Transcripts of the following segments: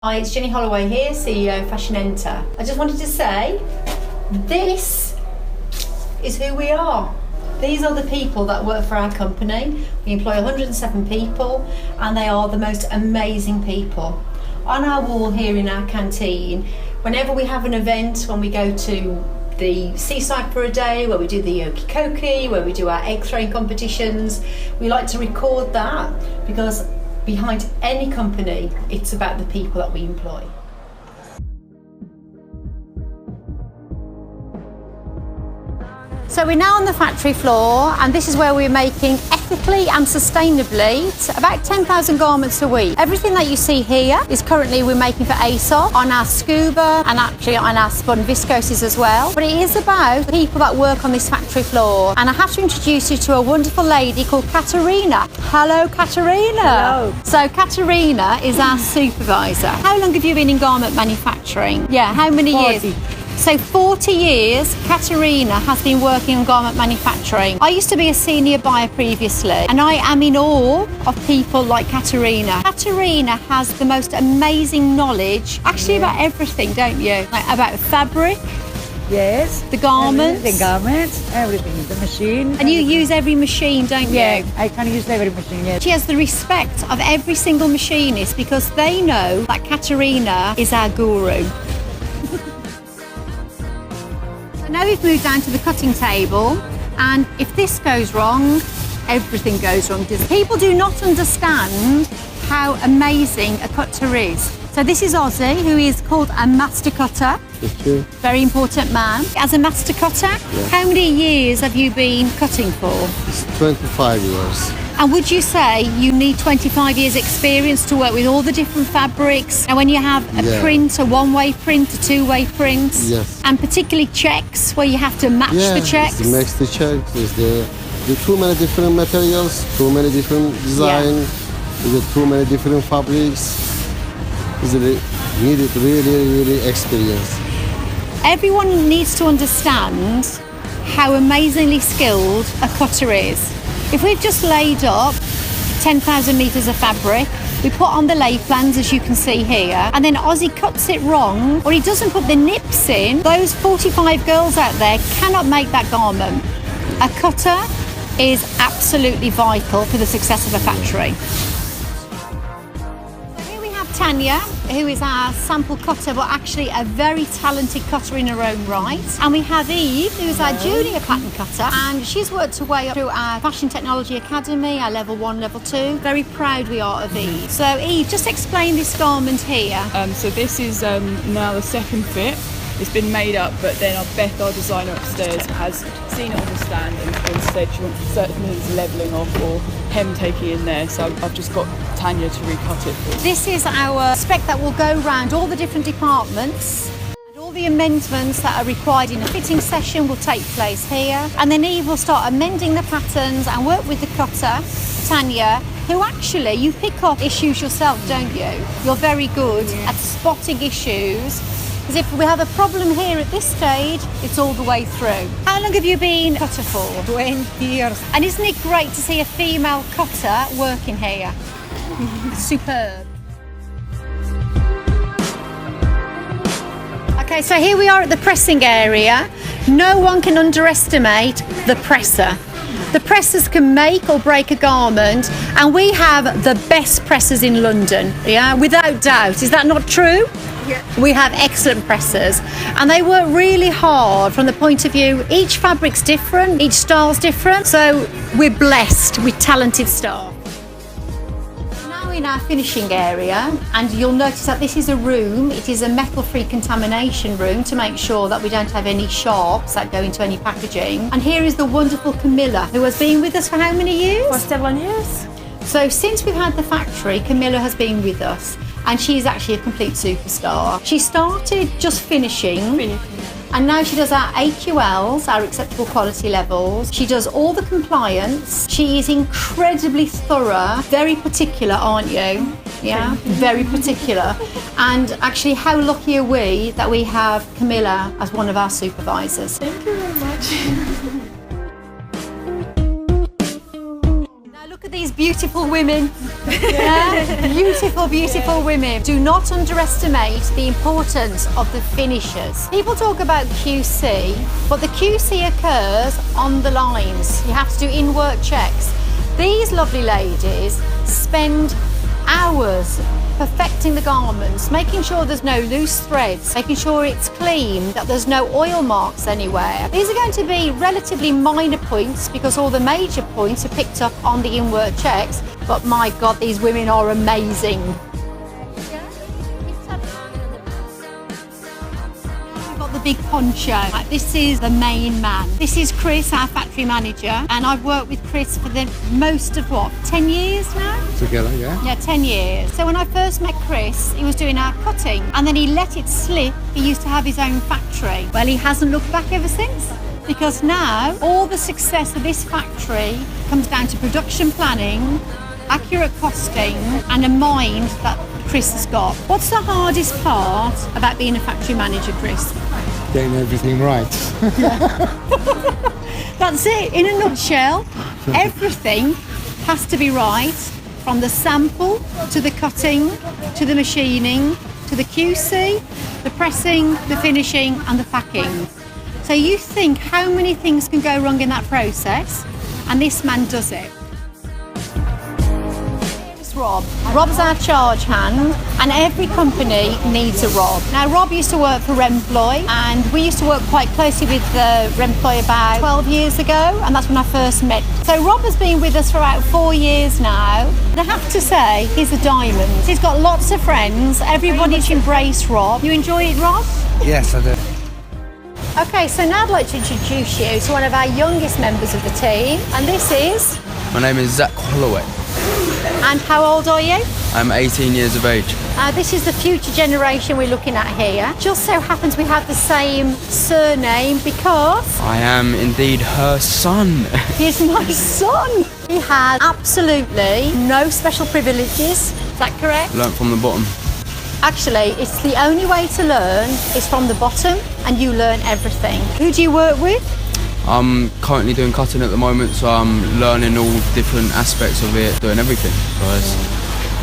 Hi, it's Jenny Holloway here, CEO of Fashionenta. I just wanted to say, this is who we are. These are the people that work for our company. We employ 107 people and they are the most amazing people. On our wall here in our canteen, whenever we have an event, when we go to the seaside for a day, where we do the Yoki Koki, where we do our egg throwing competitions, we like to record that because behind any company, it's about the people that we employ. So we're now on the factory floor, and this is where we're making ethically and sustainably about 10,000 garments a week. Everything that you see here is currently we're making for ASOS on our scuba and actually on our spun viscoses as well. But it is about the people that work on this factory floor. And I have to introduce you to a wonderful lady called Katerina. Hello, Katerina. Hello. So Katerina is our supervisor. How long have you been in garment manufacturing? Yeah, how many 40. years? So 40 years, Katerina has been working on garment manufacturing. I used to be a senior buyer previously, and I am in awe of people like Katerina. Katerina has the most amazing knowledge, actually about everything, don't you? Like about fabric, Yes. the garments. The garments, everything, the machine. And you use every machine, don't Yeah, you? I can use every machine, yes. She has the respect of every single machinist because they know that Katerina is our guru. Now we've moved down to the cutting table, and if this goes wrong, everything goes wrong. People do not understand how amazing a cutter is. So this is Ozzy, who is called a master cutter. Very important man. As a master cutter, how many years have you been cutting for? It's 25 years. And would you say you need 25 years experience to work with all the different fabrics? And when you have a print, a one-way print, a two-way print, Yes. and particularly checks where you have to match the checks? It's makes the checks. There's the too many different materials, too many different design, there's too many different fabrics. It's needed really experience. Everyone needs to understand how amazingly skilled a cutter is. If we've just laid up 10,000 metres of fabric, we put on the lay plans as you can see here, and then Ozzy cuts it wrong, or he doesn't put the nips in, those 45 girls out there cannot make that garment. A cutter is absolutely vital for the success of a factory. Tanya, who is our sample cutter, but actually a very talented cutter in her own right. And we have Eve, who is our junior pattern cutter, and she's worked her way up through our Fashion Technology Academy, our level 1, level 2. Very proud we are of Eve. So Eve, just explain this garment here. So this is now the second fit. It's been made up, but then Beth, our designer upstairs, has seen it on the stand and said she wants certain things levelling off or hem taking in there. So I've just got Tanya to recut it for. This is our spec that will go around all the different departments. And all the amendments that are required in a fitting session will take place here. And then Eve will start amending the patterns and work with the cutter, Tanya, who actually, you pick up issues yourself, don't you? You're very good at spotting issues. Because if we have a problem here at this stage, it's all the way through. How long have you been cutter for? 20 years. And isn't it great to see a female cutter working here? Superb. Okay, so here we are at the pressing area. No one can underestimate the presser. The pressers can make or break a garment, and we have the best pressers in London, without doubt. Is that not true? Yeah. We have excellent pressers, and they work really hard from the point of view, each fabric's different, each style's different, so we're blessed with talented staff. Now in our finishing area, and you'll notice that this is a room, it is a metal-free contamination room to make sure that we don't have any sharps that go into any packaging. And here is the wonderful Camilla, who has been with us for how many years? For 7 years. So since we've had the factory, Camilla has been with us, and she's actually a complete superstar. She started just finishing, and now she does our AQLs, our acceptable quality levels. She does all the compliance. She is incredibly thorough, very particular, aren't you? Yeah, very particular. And actually, how lucky are we that we have Camilla as one of our supervisors? Thank you very much. Now look at these these beautiful women. Yeah? Beautiful, beautiful women. Do not underestimate the importance of the finishers. People talk about QC, but the QC occurs on the lines. You have to do in-work checks. These lovely ladies spend hours perfecting the garments, making sure there's no loose threads, making sure it's clean, that there's no oil marks anywhere. These are going to be relatively minor points because all the major points are picked up on the in-work checks, but my God, these women are amazing. The big poncho. This is the main man. This is Chris, our factory manager, and I've worked with Chris for the most of 10 years now? Together, yeah? Yeah, 10 years. So when I first met Chris, he was doing our cutting and then he let it slip. He used to have his own factory. Well, he hasn't looked back ever since, because now all the success of this factory comes down to production planning, accurate costing, and a mind that Chris has got. What's the hardest part about being a factory manager, Chris? Getting everything right. That's it, in a nutshell. Everything has to be right, from the sample to the cutting, to the machining, to the QC, the pressing, the finishing, and the packing. So you think how many things can go wrong in that process, and this man does it. Rob. Rob's our charge hand, and every company needs a Rob. Now, Rob used to work for Remploy, and we used to work quite closely with Remploy about 12 years ago, and that's when I first met. So Rob has been with us for about 4 years now. And I have to say, he's a diamond. He's got lots of friends. Everybody's embraced Rob. You enjoy it, Rob? Yes, I do. Okay, so now I'd like to introduce you to one of our youngest members of the team, and this is... My name is Zach Holloway. And how old are you? I'm 18 years of age. This is the future generation we're looking at here. Just so happens we have the same surname because... I am indeed her son. He's my son. He has absolutely no special privileges. Is that correct? Learnt from the bottom. Actually, it's the only way to learn is from the bottom, and you learn everything. Who do you work with? I'm currently doing cutting at the moment, so I'm learning all different aspects of it, doing everything. So it's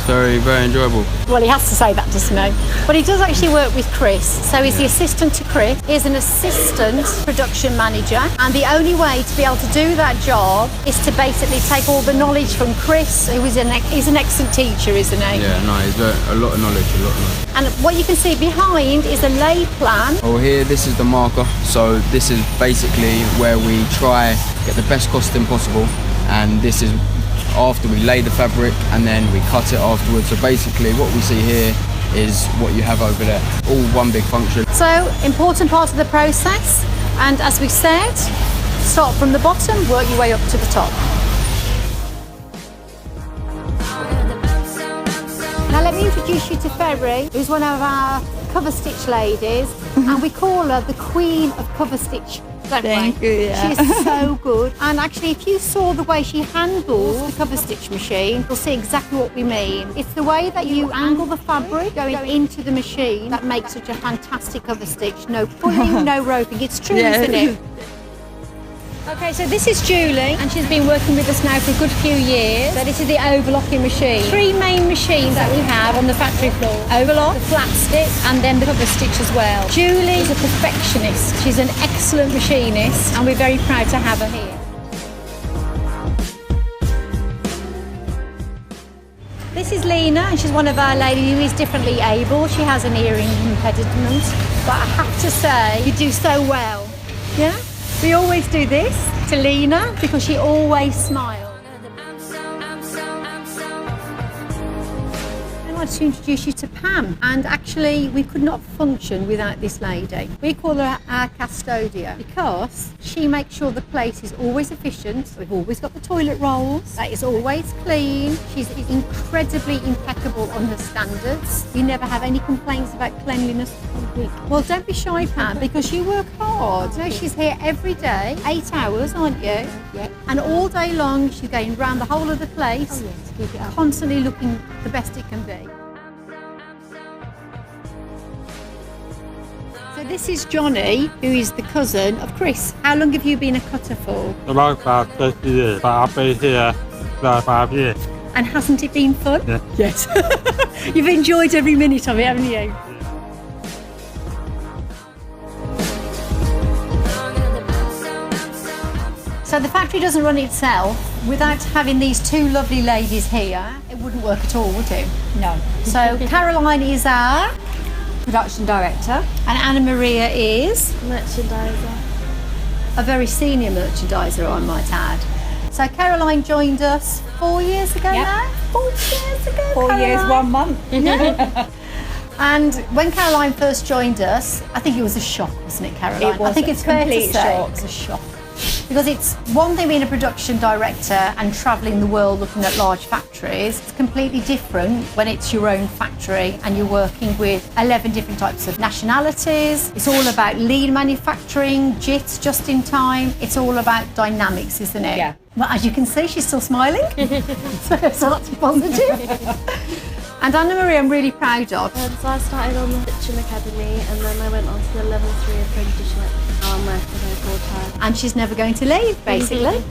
very, very enjoyable. Well, he has to say that, doesn't he? But he does actually work with Chris. So he's the assistant to Chris. He's an assistant production manager. And the only way to be able to do that job is to basically take all the knowledge from Chris, who is he's an excellent teacher, isn't he? Yeah, no, he's a lot of knowledge, And what you can see behind is a lay plan. Oh, here, this is the marker. So this is basically where we try get the best costing possible. And this is after we lay the fabric and then we cut it afterwards. So basically what we see here is what you have over there, all one big function. So, important part of the process, and as we said, start from the bottom, work your way up to the top. Now let me introduce you to Ferry, who's one of our cover stitch ladies, and we call her the Queen of Cover Stitch. Thank you, yeah. She's so good. And actually, if you saw the way she handles the cover stitch machine, you'll see exactly what we mean. It's the way that you angle the fabric going into the machine that makes such a fantastic cover stitch. No pulling, no roping. It's true, isn't it? Okay, so this is Julie, and she's been working with us now for a good few years. So this is the overlocking machine. 3 main machines that we have on the factory floor. Overlock, the flat stitch, and then the cover stitch as well. Julie is a perfectionist. She's an excellent machinist, and we're very proud to have her here. This is Lena, and she's one of our ladies who is differently able. She has an hearing impediment, but I have to say, you do so well. Yeah? We always do this to Lena because she always smiles. I wanted to introduce you to Pam, and actually we could not function without this lady. We call her our custodia because she makes sure the place is always efficient. We've always got the toilet rolls, that is always clean. She's incredibly impeccable on her standards. We never have any complaints about cleanliness all week. Well, don't be shy, Pam, because you work hard. You know, she's here every day, 8 hours, aren't you? Yeah. And all day long she's going around the whole of the place, constantly looking the best it can be. So this is Johnny, who is the cousin of Chris. How long have you been a cutter for? About 30 years. But I've been here last 5 years. And hasn't it been fun? Yeah. Yes. You've enjoyed every minute of it, haven't you? So the factory doesn't run itself. Without having these two lovely ladies here, it wouldn't work at all, would it? No. So Caroline is our Production director. and Anna Maria is Merchandiser. a very senior merchandiser, I might add. So Caroline joined us 4 years ago Yep. now? 4 years ago, 4 years, Caroline. 1 month. And when Caroline first joined us, I think it was a shock, wasn't it, Caroline? It was I think a it's fair to complete say shock. it was a shock. Because it's one thing being a production director and travelling the world looking at large factories. It's completely different when it's your own factory and you're working with 11 different types of nationalities. It's all about lean manufacturing, JIT, just in time. It's all about dynamics, isn't it? Yeah. Well, as you can see, she's still smiling. so that's positive. And Anna Maria, I'm really proud of. So I started on the Kitchen Academy and then I went on to the level 3 apprenticeship. Now I'm working there full time. And she's never going to leave, basically.